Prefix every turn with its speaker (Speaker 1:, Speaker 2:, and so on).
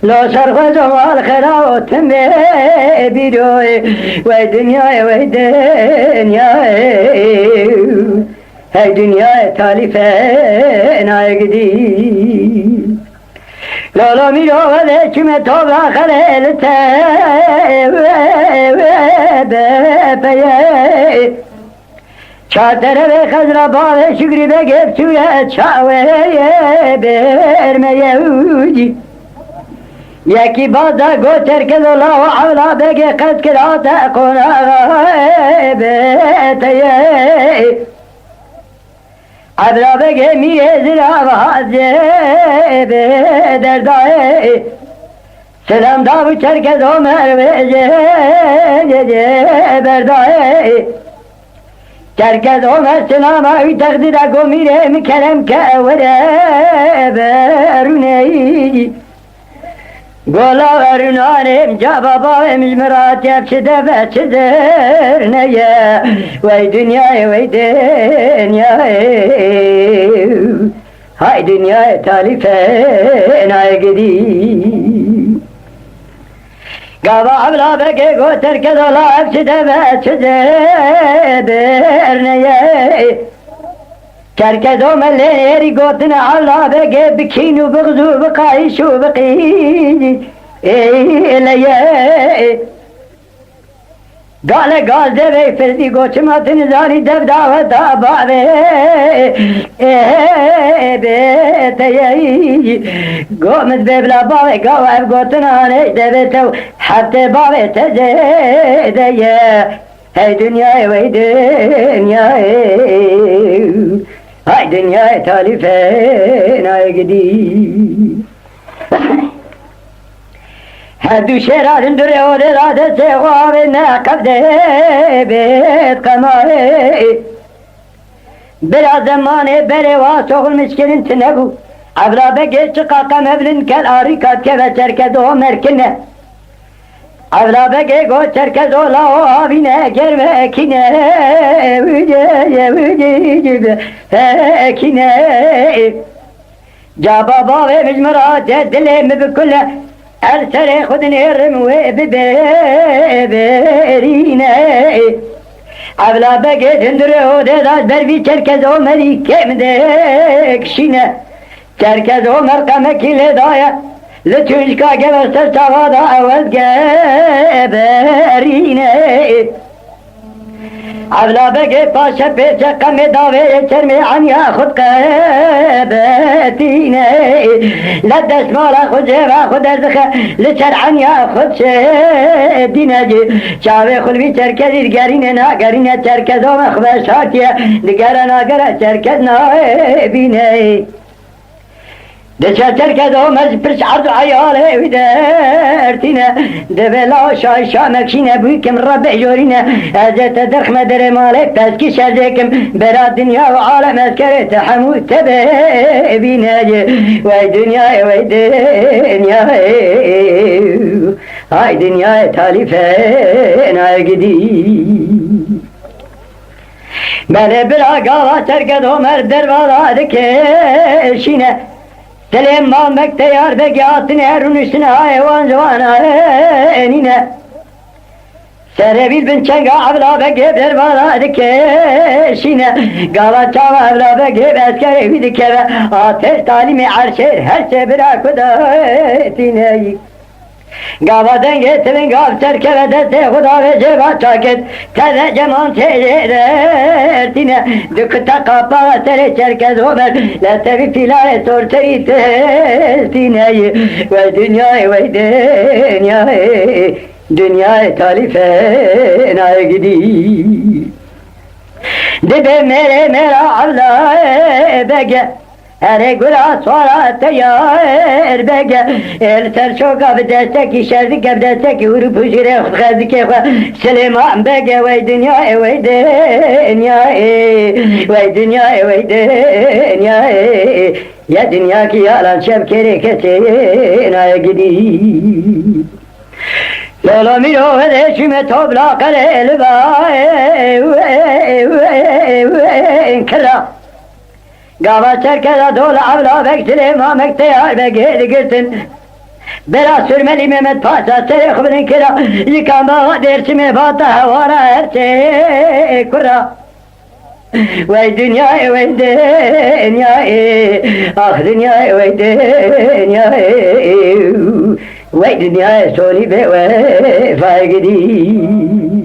Speaker 1: لا شرخ جمال خراوت بيروي وي دنيا وي دنيا هاي دنيا تالفين عقدي لا ميرو وليك متوبة خليلته بيي چادر به خزر باوه شگری بگیب توی چاوه برمه اوجی یکی بازا گوتر که دولا و عولا بگی قد کرات قناغ بیتیه عبرا بگی میره زرا و حاضر بدردائه سلام داو چرکز عمر بجه بردائه چرکز عمر سلام اوی تقدیر اگو میره مکرم که وره برونه گولا ورنانم جا بابا مجمرات یفشده و چدر نیه وی دنیای وی دنیای های دنیای تالیفه نایگدی گاوا عبلا بگه گوتر که دولا افشده و چدر نیه چرکزو ملیری گوتن علا بگه بکینو بغزو بقایشو بقی ایلیه گال گال دوی فردی گوچماتن زانی دب داوت آباوه بیتیه گومت ببلا باوه گاوه گوتن آنش دویتو حبت باوه تزیده هی دنیای وی دنیای های دنیای تالیفه نایگدی هر دو شیران دوره و دراده سیغواب نقبده بیت قماره برا زمانه بره واسوغل مشکلین تنگو عبرا بگه چقاقا مبلن کل آریکات که و چرکد و مرکنه عبرا بگه گو چرکز و لاو آبینه گرمه کنه وجه کنه جا بابا و مجمرات دلیم بکل ارسل خود نرم و ببرینه عبرا بگه دندره و داداش بروی چرکز و مری کم دکشینه چرکز و مرقمه کل دایه لتوشكا جبستر تغادا أول جبرينه عبلا بقي باشا بيشا قمي داوي ترمي عن ياخد قبتينه لدس مالا خد جيبا خد ارزخه لسر عن ياخد شدينه شاوي خد بي تركزي دقارينه ناقرينه تركزو مخبشاتيه دقارا ناقرا تركز نايبينه دشتر كذا مزبرش عرض عياله ودرتنا دبلا شاي شامكشينا بوكم ربع جورينا ازت درخ مدر مالك تسكي شرزكم برا الدنيا وعالم اسكرت حمود تبينا وي دنيا وي دنيا هاي دنيا تالفين عقدي بله بلا قالا تركض عمر دربالا دكشينا سلام مامك تيار بقياتن هرون üstüne hayvan zuvana enine Serebil bin çenga avla beqe berbala dikeşine Gala çava avla beqe besker evi dikeve Ateş talimi arşer her sebira kudatine Gavadan getirin gav serkeve deste huda ve ceva çaket Teze ceman teylertine Dükta kapağa sere çerkez omer Letevi filare sorteyi testine Ve dünyayı ve dünyayı Dünyayı talife nagidi Dibe mere mera Allah bege Ere gura sonra teyar bege el ter çok abi destek işerdik ev destek vurup hücre xazdik Süleyman bege vay dünya vay dünya vay dünya vay dünya ya dünya ki yalan şevkeri kesin ay gidip Lola miro reşime tobla karel vay kara Gava çerkede dolu avla bekçili mamek teyar ve geri girsin Bela sürmeli Mehmet Paşa seyhbinin kira Yıkama dersimi bata vara her şey kura Vay dünya vay dünya Ah dünya vay dünya Vay dünya soni be vay fay gidi